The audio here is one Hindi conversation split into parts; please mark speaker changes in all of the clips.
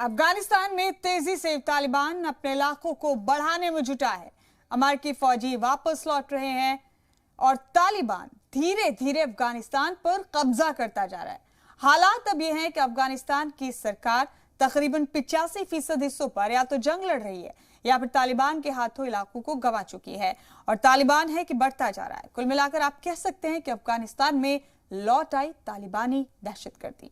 Speaker 1: अफगानिस्तान में तेजी से तालिबान अपने इलाकों को बढ़ाने में जुटा है। अमेरिकी फौजी वापस लौट रहे हैं और तालिबान धीरे धीरे अफगानिस्तान पर कब्जा करता जा रहा है। हालात अब यह हैं कि अफगानिस्तान की सरकार तकरीबन 85% हिस्सों पर या तो जंग लड़ रही है या फिर तालिबान के हाथों इलाकों को गंवा चुकी है और तालिबान है कि बढ़ता जा रहा है। कुल मिलाकर आप कह सकते हैं कि अफगानिस्तान में लौट आई तालिबानी दहशतगर्दी।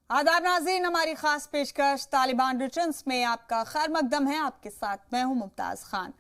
Speaker 1: आदाब नाज़रीन, हमारी खास पेशकश तालिबान रिटर्न्स में आपका खैर मकदम है। आपके साथ मैं हूं मुमताज खान।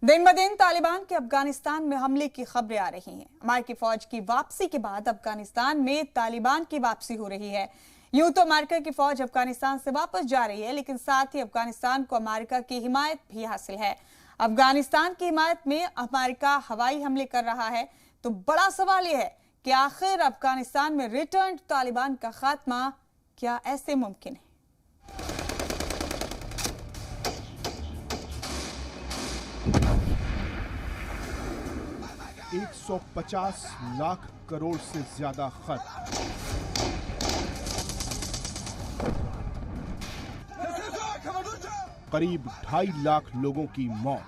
Speaker 1: दिन ब दिन तालिबान के अफगानिस्तान में हमले की खबरें आ रही हैं। अमेरिकी फौज की वापसी के बाद अफगानिस्तान में तालिबान की वापसी हो रही है। यूं तो अमेरिका की फौज अफगानिस्तान से वापस जा रही है, लेकिन साथ ही अफगानिस्तान को अमेरिका की हिमायत भी हासिल है। अफगानिस्तान की हिमायत में अमेरिका हवाई हमले कर रहा है, तो बड़ा सवाल यह है कि आखिर अफगानिस्तान में रिटर्न तालिबान का खात्मा क्या ऐसे मुमकिन है?
Speaker 2: $150 लाख करोड़ से ज्यादा खर्च, करीब 2.5 लाख लोगों की मौत,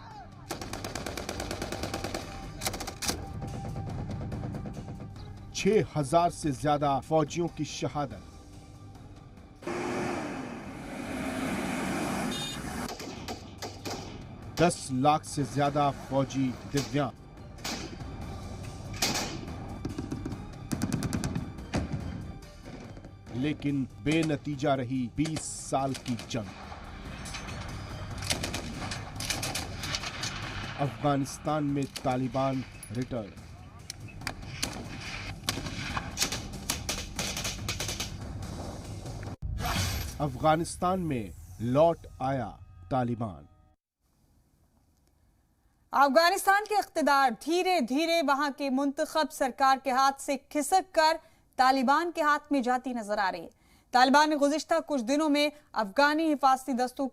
Speaker 2: 6,000 से ज्यादा फौजियों की शहादत, 10 लाख से ज्यादा फौजी दिव्यांग, लेकिन बेनतीजा रही 20 साल की जंग। अफगानिस्तान में तालिबान रिटर्न। अफगानिस्तान में लौट आया तालिबान।
Speaker 1: अफगानिस्तान के इख्तिदार धीरे धीरे वहां के मुंतखब सरकार के हाथ से खिसक कर तालिबान के हाथ में जाती नजर आ रही है। तालिबान ने गुज़िश्ता कुछ दिनों में अफगानी हिफाजती दस्तों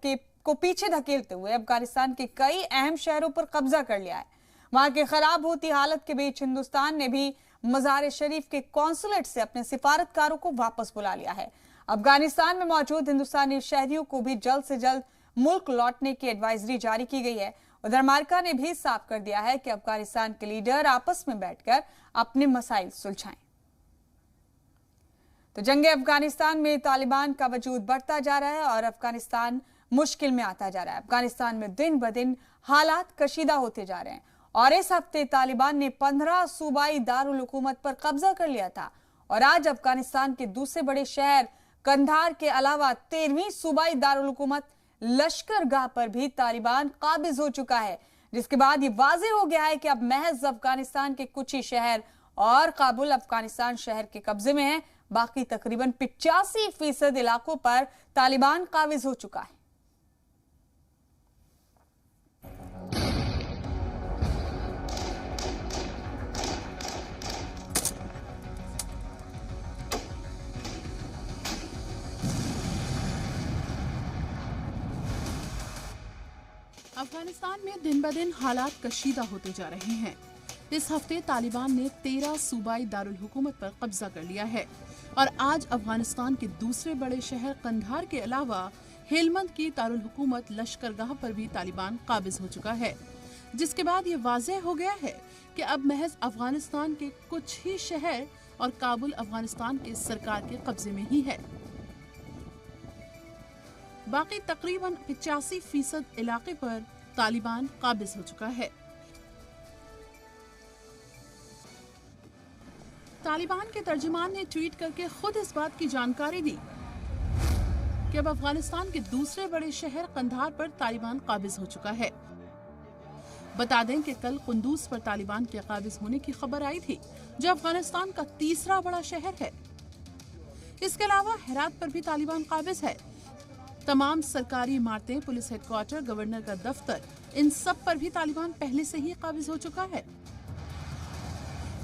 Speaker 1: को पीछे धकेलते हुए अफगानिस्तान के कई अहम शहरों पर कब्जा कर लिया है। वहां की खराब होती हालत के बीच हिंदुस्तान ने भी मज़ार शरीफ के कॉन्सुलेट से अपने सिफारतकारों को वापस बुला लिया है। अफगानिस्तान में मौजूद हिंदुस्तानी शहरियों को भी जल्द से जल्द मुल्क लौटने की एडवाइजरी जारी की गई है। उधर अमेरिका ने भी साफ कर दिया है कि अफगानिस्तान के लीडर आपस में बैठकर अपने मसाइल सुलझाएं। तो जंगे अफगानिस्तान में तालिबान का वजूद बढ़ता जा रहा है और अफगानिस्तान मुश्किल में आता जा रहा है। अफगानिस्तान में दिन ब दिन हालात कशीदा होते जा रहे हैं और इस हफ्ते तालिबान ने 15 सूबाई दारुल हुकूमत पर कब्जा कर लिया था और आज अफगानिस्तान के दूसरे बड़े शहर कंधार के अलावा 13वीं सूबाई दारुल हुकूमत लश्करगाह पर भी तालिबान काबिज हो चुका है, जिसके बाद ये वाज़ेह हो गया है कि अब महज अफगानिस्तान के कुछ ही शहर और काबुल अफगानिस्तान शहर के कब्जे में है। बाकी तकरीबन 85% इलाकों पर तालिबान काबिज हो चुका है।
Speaker 3: अफगानिस्तान में दिन ब दिन हालात कशीदा होते जा रहे हैं। इस हफ्ते तालिबान ने 13 सूबाई दारुल हुकूमत पर कब्जा कर लिया है और आज अफगानिस्तान के दूसरे बड़े शहर कंधार के अलावा हेलमंद की दारुल हुकूमत लश्करगाह पर भी तालिबान काबिज हो चुका है, जिसके बाद ये वाज़ेह हो गया है कि अब महज अफगानिस्तान के कुछ ही शहर और काबुल अफगानिस्तान के सरकार के कब्जे में ही है। बाकी तकरीबन 85% इलाके पर तालिबान काबिज हो चुका है। तालिबान के तर्जुमान ने ट्वीट करके खुद इस बात की जानकारी दी कि अब अफगानिस्तान के दूसरे बड़े शहर कंधार पर तालिबान काबिज हो चुका है। बता दें कि कल कुंदूज पर तालिबान के काबिज होने की खबर आई थी, जो अफगानिस्तान का तीसरा बड़ा शहर है। इसके अलावा हेरात पर भी तालिबान काबिज है। तमाम सरकारी इमारतें, पुलिस हेडक्वार्टर, गवर्नर का दफ्तर, इन सब पर भी तालिबान पहले से ही काबिज हो चुका है।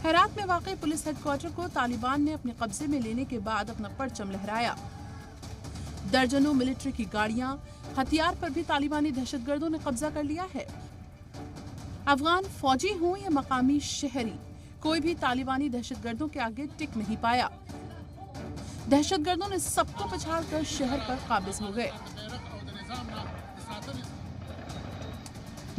Speaker 3: हेरात में वाक़ई पुलिस हेडक्वार्टर को तालिबान ने अपने कब्जे में लेने के बाद अपना परचम लहराया। दर्जनों मिलिट्री की गाड़ियां, हथियार पर भी तालिबानी दहशतगर्दों ने कब्जा कर लिया है। अफगान फौजी हों या मकामी शहरी, कोई भी तालिबानी दहशतगर्दों के आगे टिक नहीं पाया। दहशतगर्दों ने सबको पछाड़कर शहर पर काबिज हो गए।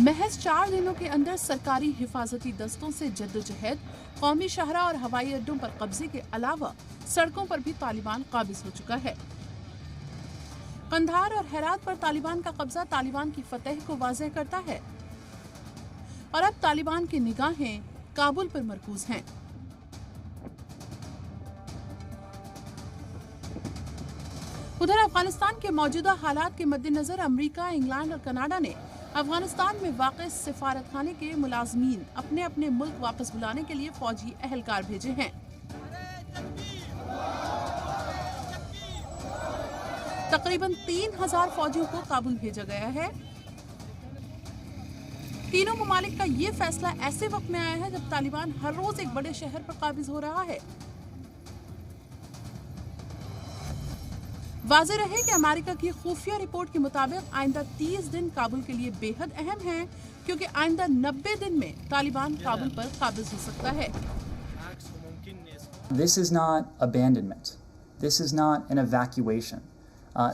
Speaker 3: महज 4 दिनों के अंदर सरकारी हिफाजती दस्तों से जद्दोजहद, कौमी शाहरा और हवाई अड्डों पर कब्जे के अलावा सड़कों पर भी तालिबान काबिज हो चुका है। कंधार और हेरात पर तालिबान का कब्जा तालिबान की फतह को वाज़ेह करता है और अब तालिबान की निगाहें काबुल पर मरकूज हैं। उधर अफगानिस्तान के मौजूदा हालात के मद्देनजर अमेरिका, इंग्लैंड और कनाडा ने अफगानिस्तान में वाक़ सिफारतखाने के मुलाजमीन अपने अपने मुल्क वापस बुलाने के लिए फौजी अहलकार भेजे हैं। तकरीबन 3000 फौजियों को काबुल भेजा गया है। तीनों ममालिक का ये फैसला ऐसे वक्त में आया है जब तालिबान हर रोज एक बड़े शहर पर काबिज हो रहा है। वाज़ेह रहे कि अमेरिका की खुफिया रिपोर्ट के मुताबिक आइंदा 30 दिन काबुल के लिए बेहद अहम हैं, क्योंकि आइंदा 90 दिन में तालिबान काबुल पर काबिज हो सकता है।
Speaker 4: This is not abandonment. This is not an evacuation.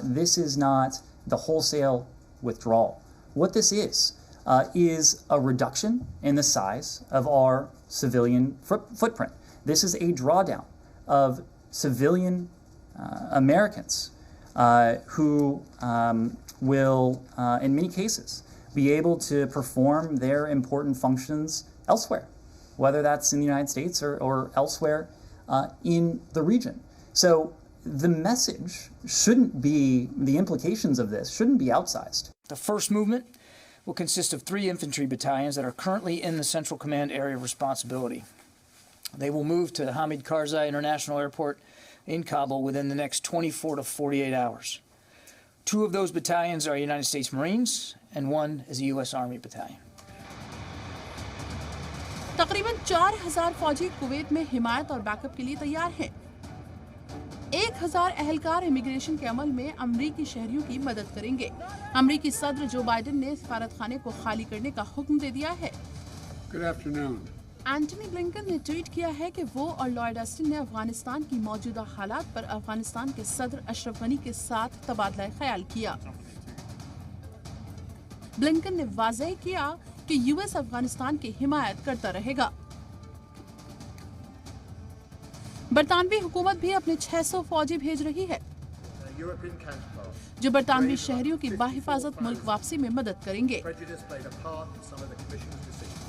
Speaker 4: This is not the wholesale withdrawal. What this is a reduction in the size of our civilian footprint. This is a drawdown of civilian Americans who will, in many cases, be able to perform their important functions elsewhere, whether that's in the United States or elsewhere in the region. So the message shouldn't be, the implications of this shouldn't be outsized.
Speaker 5: The first movement will consist of 3 infantry battalions that are currently in the Central Command area of responsibility. They will move to Hamid Karzai International Airport in Kabul within the next 24 to 48 hours. 2 of those battalions are United States Marines and 1 is a U.S. Army battalion.
Speaker 3: तकरीबन 4000 फौजी कुवैत में हिमायत और बैकअप के लिए तैयार हैं। 1000 अहलकार इमिग्रेशन के अमल में अमरीकी शहरियों की मदद करेंगे। अमरीकी सदर जो बाइडेन ने सफारतखाने को खाली करने का हुक्म दे दिया है।
Speaker 6: Good afternoon.
Speaker 3: एंटनी ब्लिंकन ने ट्वीट किया है कि वो और लॉयड ऑस्टिन ने अफगानिस्तान की मौजूदा हालात पर अफगानिस्तान के सदर अशरफ गनी के साथ तबादला ख्याल किया। ब्लिंकन ने वाज़ेह किया कि यूएस अफगानिस्तान की हिमायत करता रहेगा। बरतानवी हुकूमत भी अपने 600 फौजी भेज रही है, जो बरतानवी शहरियों की बाहिफाजत मुल्क वापसी में मदद करेंगे।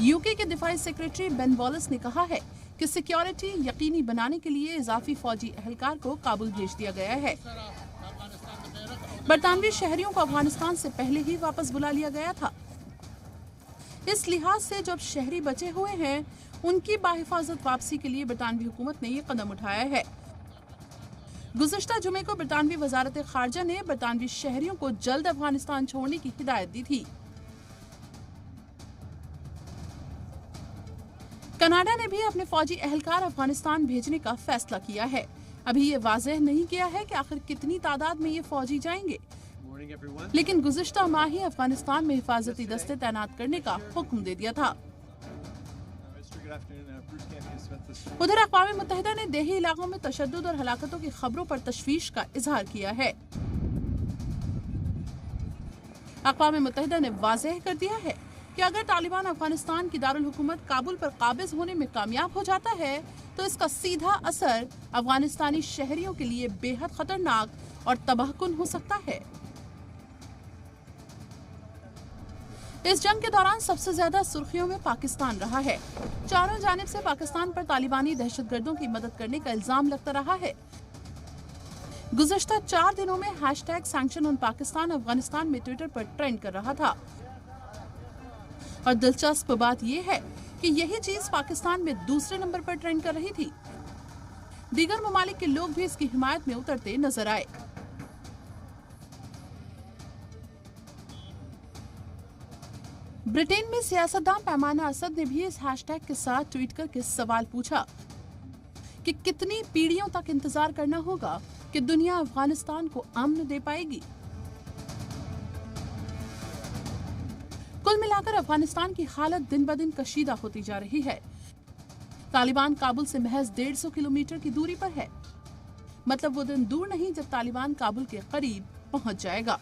Speaker 3: यूके के दिफाई सेक्रेटरी बेन वॉलस ने कहा है कि सिक्योरिटी यकीनी बनाने के लिए इजाफी फौजी अहलकार को काबुल भेज दिया गया है। बरतानवी शहरियों को अफगानिस्तान से पहले ही वापस बुला लिया गया था। इस लिहाज से जब शहरी बचे हुए हैं, उनकी बाहिफाजत वापसी के लिए बरतानवी हुकूमत ने ये कदम उठाया है। गुज़िश्ता जुमे को बरतानवी वजारत खारजा ने बरतानवी शहरियों को जल्द अफगानिस्तान छोड़ने की हिदायत दी थी। कनाडा ने भी अपने फौजी अहलकार अफगानिस्तान भेजने का फैसला किया है। अभी ये वाज़ेह नहीं किया है कि आखिर कितनी तादाद में ये फौजी जाएंगे, लेकिन गुज़िश्ता माह ही अफगानिस्तान में हिफाजती दस्ते तैनात करने का हुक्म दे दिया था। उधर अक़वाम मुत्तहिदा ने देही इलाकों में तशद्दुद और हलाकतों की खबरों पर तशवीश का इजहार किया है। अक़वाम मुत्तहिदा ने वाज़ेह कर दिया है कि अगर तालिबान अफगानिस्तान की दारुल हुकूमत काबुल पर काबिज होने में कामयाब हो जाता है, तो इसका सीधा असर अफगानिस्तानी शहरियों के लिए बेहद खतरनाक और तबाहकुन हो सकता है। इस जंग के दौरान सबसे ज्यादा सुर्खियों में पाकिस्तान रहा है। चारों जानिब से पाकिस्तान पर तालिबानी दहशतगर्दों की मदद करने का इल्जाम लगता रहा है। गुज़श्ता 4 दिनों में #सैंक्शन ऑन पाकिस्तान अफगानिस्तान में ट्विटर पर ट्रेंड कर रहा था। और दिलचस्प बात यह है कि यही चीज पाकिस्तान में दूसरे नंबर पर ट्रेंड कर रही थी। दीगर ममालिक के लोग भी इसकी हिमायत में उतरते नजर आए। ब्रिटेन में सियासतदान पैमाना असद ने भी इस हैशटैग के साथ ट्वीट करके सवाल पूछा कि कितनी पीढ़ियों तक इंतजार करना होगा कि दुनिया अफगानिस्तान को अमन दे पाएगी? कुल मिलाकर अफगानिस्तान की हालत दिन ब दिन कशीदा होती जा रही है। तालिबान काबुल से महज 150 किलोमीटर की दूरी पर है। मतलब वो दिन दूर नहीं जब तालिबान काबुल के करीब पहुंच जाएगा।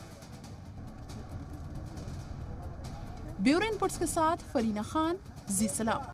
Speaker 3: ब्यूरो इनपुट्स के साथ फरीना खान, जी सलाम।